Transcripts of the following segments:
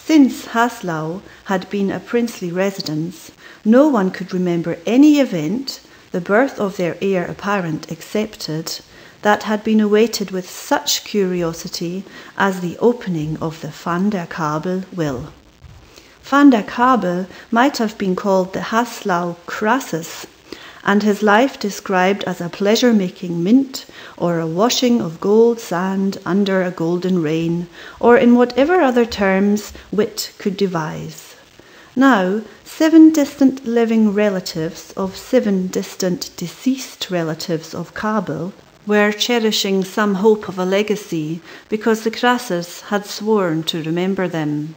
Since Haslau had been a princely residence, no one could remember any event, the birth of their heir apparent excepted, that had been awaited with such curiosity as the opening of the Van der Kabel will. Van der Kabel might have been called the Haslau Crassus, and his life described as a pleasure-making mint, or a washing of gold sand under a golden rain, or in whatever other terms wit could devise. Now, 7 distant living relatives of 7 distant deceased relatives of Kabel were cherishing some hope of a legacy because the Crassus had sworn to remember them.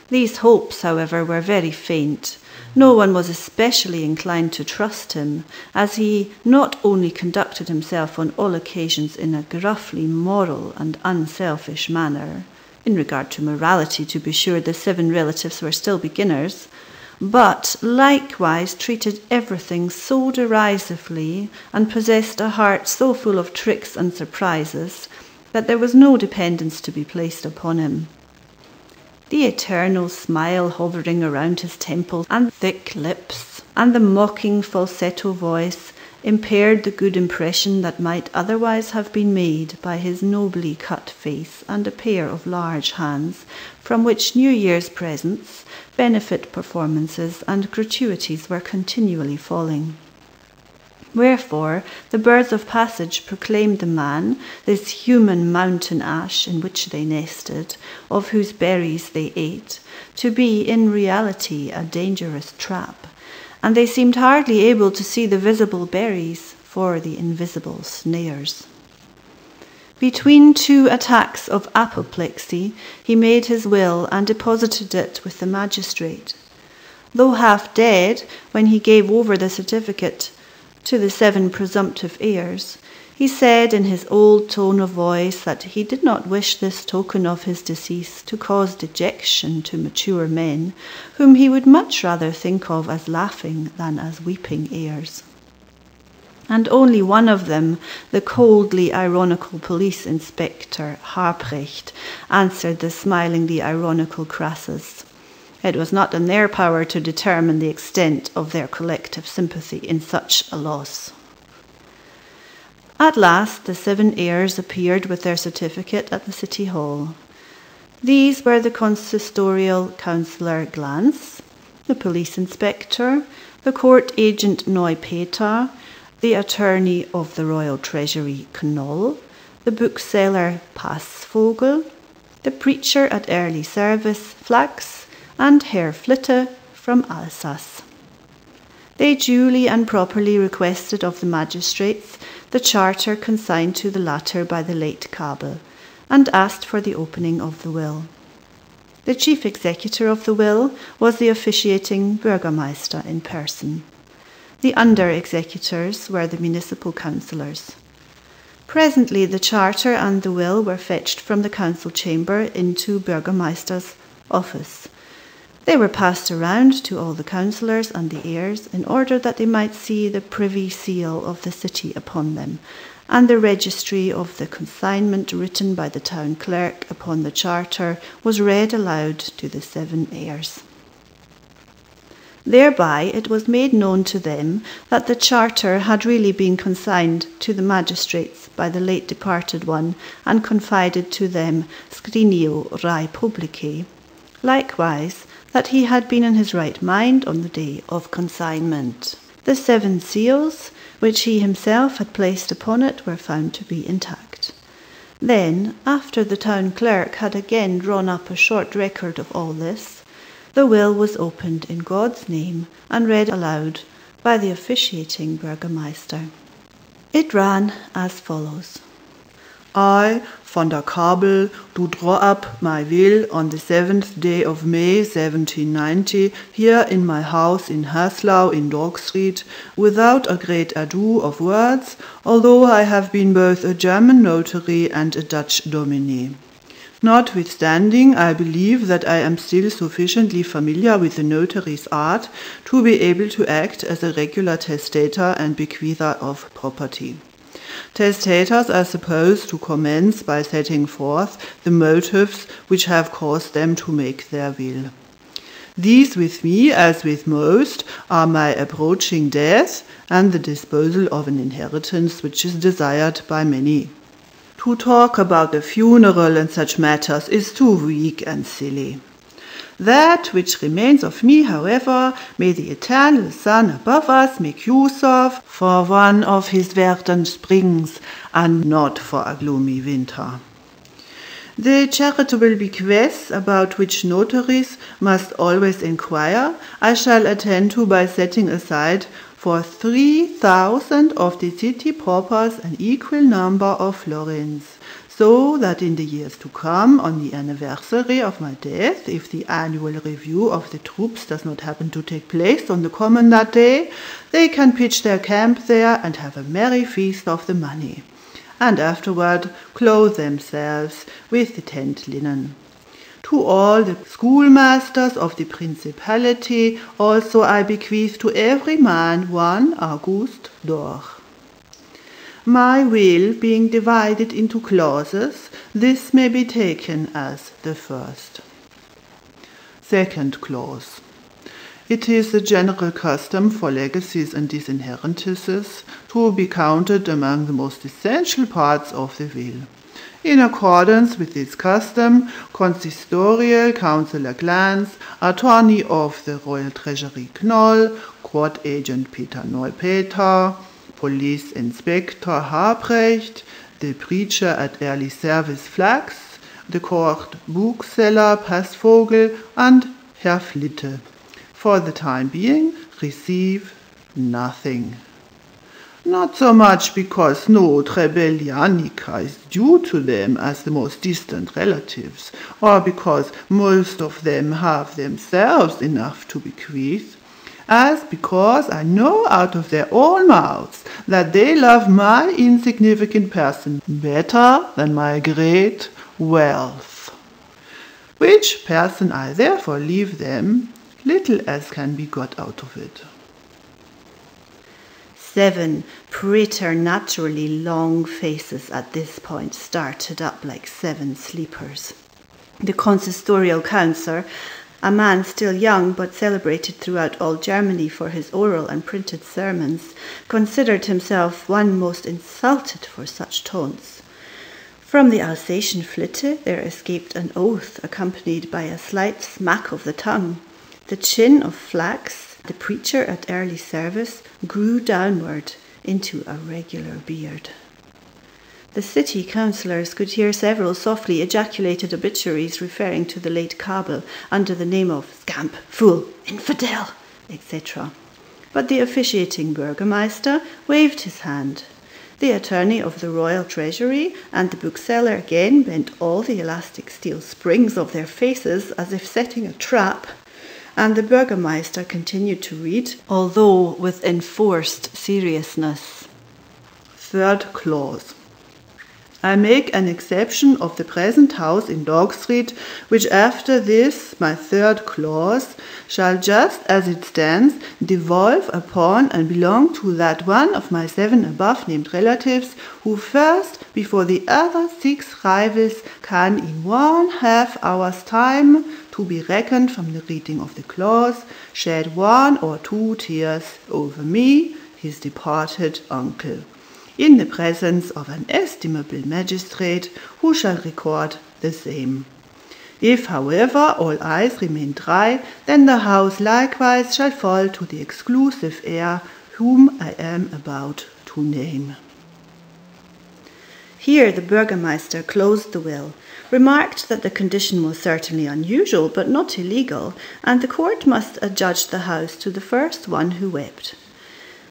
These hopes, however, were very faint. No one was especially inclined to trust him, as he not only conducted himself on all occasions in a gruffly moral and unselfish manner, in regard to morality, to be sure, the 7 relatives were still beginners, but likewise treated everything so derisively and possessed a heart so full of tricks and surprises that there was no dependence to be placed upon him. The eternal smile hovering around his temples and thick lips, and the mocking falsetto voice impaired the good impression that might otherwise have been made by his nobly cut face and a pair of large hands, from which New Year's presents, benefit performances, and gratuities were continually falling. Wherefore the birds of passage proclaimed the man, this human mountain ash in which they nested, of whose berries they ate, to be in reality a dangerous trap, and they seemed hardly able to see the visible berries for the invisible snares. Between 2 attacks of apoplexy, he made his will and deposited it with the magistrate. Though half dead when he gave over the certificate to the 7 presumptive heirs, he said in his old tone of voice that he did not wish this token of his decease to cause dejection to mature men, whom he would much rather think of as laughing than as weeping heirs. And only one of them, the coldly ironical police inspector Harprecht, answered the smilingly ironical Crassus. It was not in their power to determine the extent of their collective sympathy in such a loss. At last the 7 heirs appeared with their certificate at the city hall. These were the consistorial councillor Glantz, the police inspector, the court agent Neupeter, the attorney of the Royal Treasury Knoll, the bookseller Passvogel, the preacher at early service Flax, and Herr Flitte from Alsace. They duly and properly requested of the magistrates the charter consigned to the latter by the late Kabel, and asked for the opening of the will. The chief executor of the will was the officiating Bürgermeister in person. The under-executors were the municipal councillors. Presently the charter and the will were fetched from the council chamber into Bürgermeister's office. They were passed around to all the councillors and the heirs in order that they might see the privy seal of the city upon them, and the registry of the consignment written by the town clerk upon the charter was read aloud to the 7 heirs. Thereby it was made known to them that the charter had really been consigned to the magistrates by the late departed one and confided to them scriptio rei publicae. Likewise, that he had been in his right mind on the day of consignment. The 7 seals, which he himself had placed upon it, were found to be intact. Then, after the town clerk had again drawn up a short record of all this, the will was opened in God's name and read aloud by the officiating Burgermeister. It ran as follows. I, Van der Kabel, do draw up my will on the 7th day of May 1790 here in my house in Haslau in Dork Street, without a great ado of words, although I have been both a German notary and a Dutch dominie. Notwithstanding, I believe that I am still sufficiently familiar with the notary's art to be able to act as a regular testator and bequeather of property. Testators are supposed to commence by setting forth the motives which have caused them to make their will. These with me, as with most, are my approaching death and the disposal of an inheritance which is desired by many. To talk about the funeral and such matters is too weak and silly. That which remains of me, however, may the eternal Sun above us make use of for one of his verdant springs, and not for a gloomy winter. The charitable bequests about which notaries must always inquire, I shall attend to by setting aside for 3,000 of the city paupers an equal number of florins, so that in the years to come, on the anniversary of my death, if the annual review of the troops does not happen to take place on the common that day, they can pitch their camp there and have a merry feast of the money, and afterward clothe themselves with the tent linen. To all the schoolmasters of the principality also I bequeath to every man 1 August d'or. My will being divided into clauses, this may be taken as the first. Second clause. It is the general custom for legacies and disinheritances to be counted among the most essential parts of the will. In accordance with this custom, consistorial Councillor Glantz, attorney of the Royal Treasury Knoll, Court Agent Peter Neupeter, Police Inspector Habrecht, the preacher at Early Service Flax, the court bookseller Passvogel, and Herr Flitte, for the time being, receive nothing. Not so much because no Trebellianica is due to them as the most distant relatives, or because most of them have themselves enough to bequeath, as because I know out of their own mouths that they love my insignificant person better than my great wealth, which person I therefore leave them, little as can be got out of it. 7 preternaturally long faces at this point started up like 7 sleepers. The consistorial councillor, a man still young but celebrated throughout all Germany for his oral and printed sermons, considered himself one most insulted for such taunts. From the Alsatian Flitte there escaped an oath accompanied by a slight smack of the tongue. The chin of Flax, the preacher at early service, grew downward into a regular beard. The city councillors could hear several softly ejaculated obituaries referring to the late Kabel under the name of scamp, fool, infidel, etc. But the officiating burgomaster waved his hand. The attorney of the Royal Treasury and the bookseller again bent all the elastic steel springs of their faces as if setting a trap, and the burgomaster continued to read, although with enforced seriousness. Third clause. I make an exception of the present house in Dog Street, which after this, my third clause, shall just as it stands devolve upon and belong to that one of my 7 above named relatives, who first, before the other 6 rivals, can in 1/2 hour's time, to be reckoned from the reading of the clause, shed 1 or 2 tears over me, his departed uncle, in the presence of an estimable magistrate, who shall record the same. If, however, all eyes remain dry, then the house likewise shall fall to the exclusive heir whom I am about to name. Here the burgomaster closed the will, remarked that the condition was certainly unusual but not illegal, and the court must adjudge the house to the first one who wept.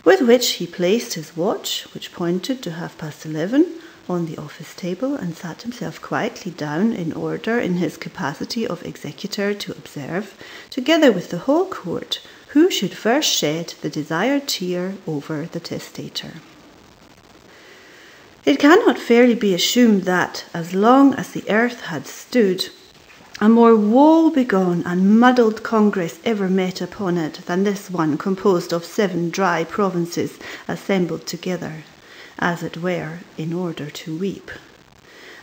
With which he placed his watch, which pointed to 11:30, on the office table and sat himself quietly down in order in his capacity of executor to observe, together with the whole court, who should first shed the desired tear over the testator. It cannot fairly be assumed that, as long as the earth had stood, a more woe-begone and muddled congress ever met upon it than this one composed of 7 dry provinces assembled together, as it were, in order to weep.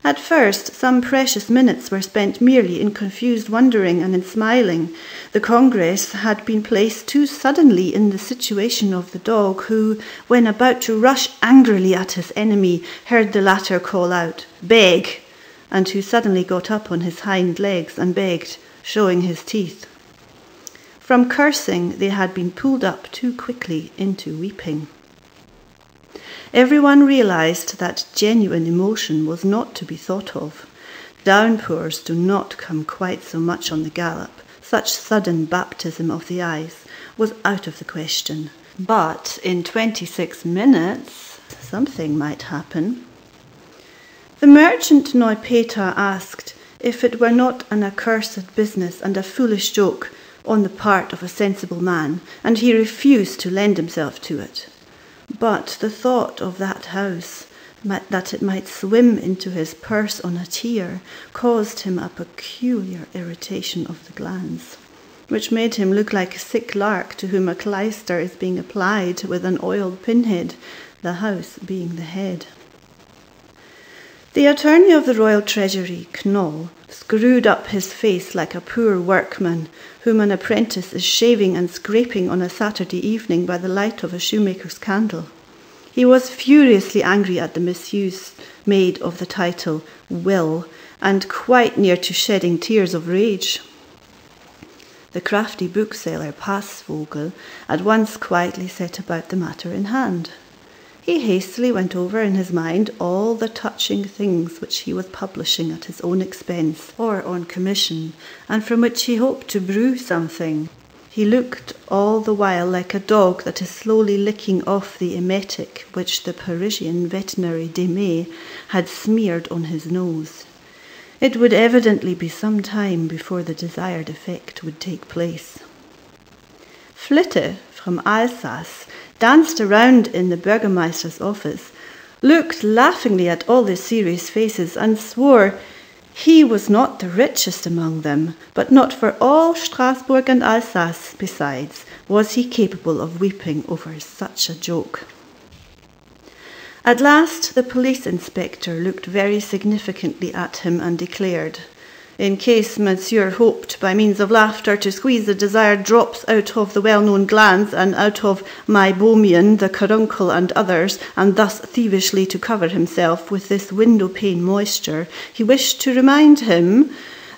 At first, some precious minutes were spent merely in confused wondering and in smiling. The Congress had been placed too suddenly in the situation of the dog who, when about to rush angrily at his enemy, heard the latter call out, "Beg!" and who suddenly got up on his hind legs and begged, showing his teeth. From cursing, they had been pulled up too quickly into weeping. Everyone realized that genuine emotion was not to be thought of. Downpours do not come quite so much on the gallop. Such sudden baptism of the eyes was out of the question. But in 26 minutes, something might happen. The merchant Neupeter asked if it were not an accursed business and a foolish joke on the part of a sensible man, and he refused to lend himself to it. But the thought of that house, that it might swim into his purse on a tear, caused him a peculiar irritation of the glands, which made him look like a sick lark to whom a clyster is being applied with an oiled pinhead, the house being the head. The attorney of the Royal Treasury, Knoll, screwed up his face like a poor workman whom an apprentice is shaving and scraping on a Saturday evening by the light of a shoemaker's candle. He was furiously angry at the misuse made of the title will, and quite near to shedding tears of rage. The crafty bookseller Passvogel at once quietly set about the matter in hand. He hastily went over in his mind all the touching things which he was publishing at his own expense or on commission, and from which he hoped to brew something. He looked all the while like a dog that is slowly licking off the emetic which the Parisian veterinary Demey had smeared on his nose. It would evidently be some time before the desired effect would take place. Flitte from Alsace danced around in the Burgermeister's office, looked laughingly at all the serious faces, and swore he was not the richest among them, but not for all Strasbourg and Alsace besides was he capable of weeping over such a joke. At last the police inspector looked very significantly at him and declared, in case Monsieur hoped by means of laughter to squeeze the desired drops out of the well-known glands and out of my Bomian, the caruncle and others, and thus thievishly to cover himself with this window-pane moisture, he wished to remind him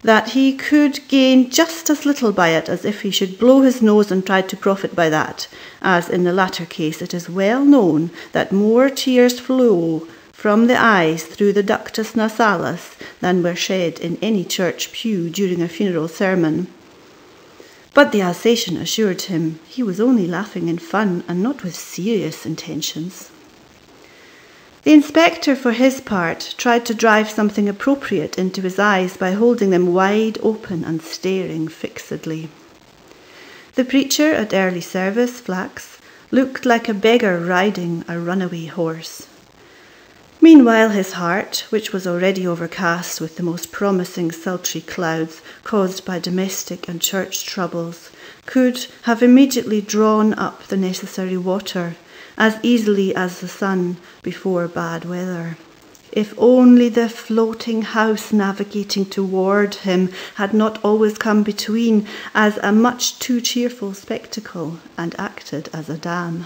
that he could gain just as little by it as if he should blow his nose and try to profit by that, as in the latter case it is well known that more tears flow from the eyes through the ductus nasalis than were shed in any church pew during a funeral sermon. But the Alsatian assured him he was only laughing in fun and not with serious intentions. The inspector, for his part, tried to drive something appropriate into his eyes by holding them wide open and staring fixedly. The preacher at early service, Flax, looked like a beggar riding a runaway horse. Meanwhile, his heart, which was already overcast with the most promising sultry clouds caused by domestic and church troubles, could have immediately drawn up the necessary water as easily as the sun before bad weather. If only the floating house navigating toward him had not always come between as a much too cheerful spectacle and acted as a dam.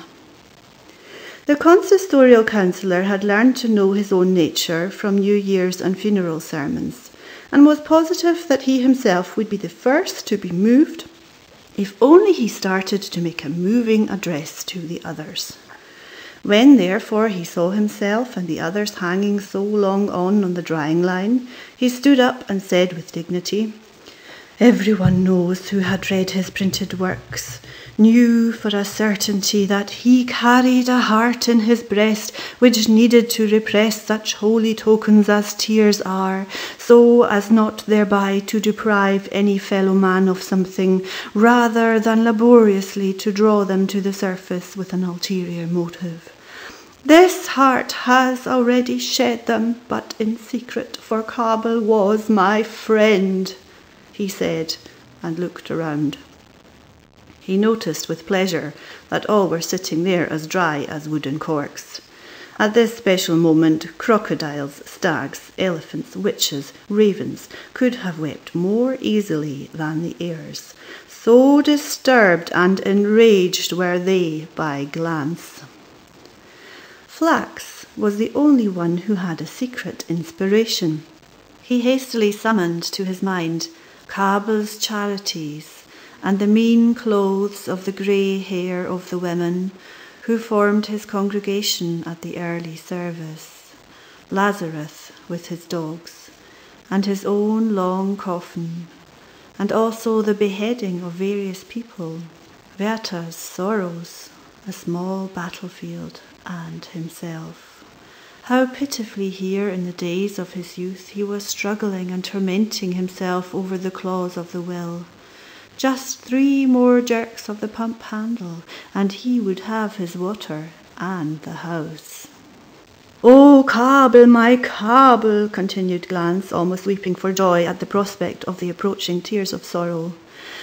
The consistorial councillor had learned to know his own nature from New Year's and funeral sermons, and was positive that he himself would be the first to be moved if only he started to make a moving address to the others. When, therefore, he saw himself and the others hanging so long on the drying line, he stood up and said with dignity, "Everyone knows who had read his printed works, knew for a certainty that he carried a heart in his breast which needed to repress such holy tokens as tears are, so as not thereby to deprive any fellow man of something, rather than laboriously to draw them to the surface with an ulterior motive. This heart has already shed them, but in secret, for Cabell was my friend," he said, and looked around. He noticed with pleasure that all were sitting there as dry as wooden corks, At this special moment, crocodiles, stags, elephants, witches, ravens could have wept more easily than the heirs. So disturbed and enraged were they by Glance. Flax was the only one who had a secret inspiration. He hastily summoned to his mind Cabel's charities and the mean clothes of the grey hair of the women who formed his congregation at the early service, Lazarus with his dogs, and his own long coffin, and also the beheading of various people, Werther's sorrows, a small battlefield, and himself. How pitifully here in the days of his youth he was struggling and tormenting himself over the clause of the will. Just 3 more jerks of the pump handle, and he would have his water and the house. "Oh, Cabel, my Cabel," continued Glance, almost weeping for joy at the prospect of the approaching tears of sorrow.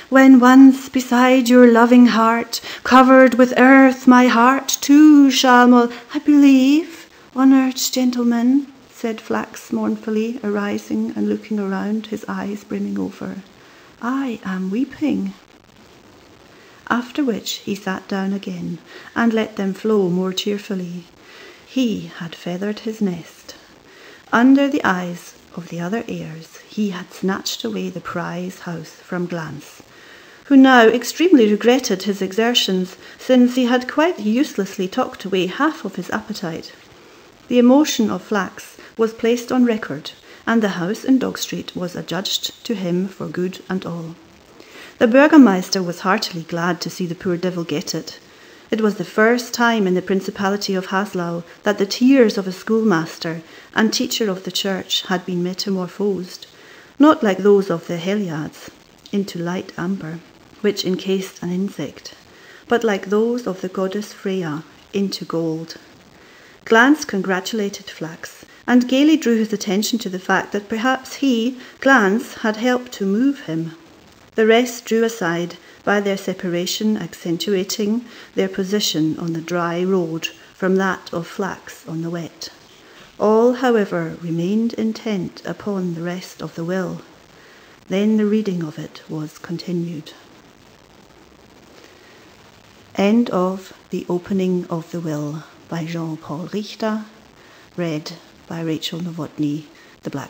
"When once beside your loving heart, covered with earth, my heart too shall I believe, honoured gentlemen," said Flax mournfully, arising and looking around, his eyes brimming over, "I am weeping." After which he sat down again and let them flow more cheerfully. He had feathered his nest. Under the eyes of the other heirs, he had snatched away the prize house from Glance, who now extremely regretted his exertions, since he had quite uselessly talked away half of his appetite. The emotion of Flax was placed on record, and the house in Dog Street was adjudged to him for good and all. The Burgermeister was heartily glad to see the poor devil get it. It was the first time in the Principality of Haslau that the tears of a schoolmaster and teacher of the church had been metamorphosed, not like those of the Heliads, into light amber, which encased an insect, but like those of the goddess Freya, into gold. Glance congratulated Flax, and gaily drew his attention to the fact that perhaps he, Glance, had helped to move him. The rest drew aside, by their separation accentuating their position on the dry road from that of Flax on the wet. All, however, remained intent upon the rest of the will. Then the reading of it was continued. End of The Opening of the Will by Jean-Paul Richter, read by Rachel Novotny, the Black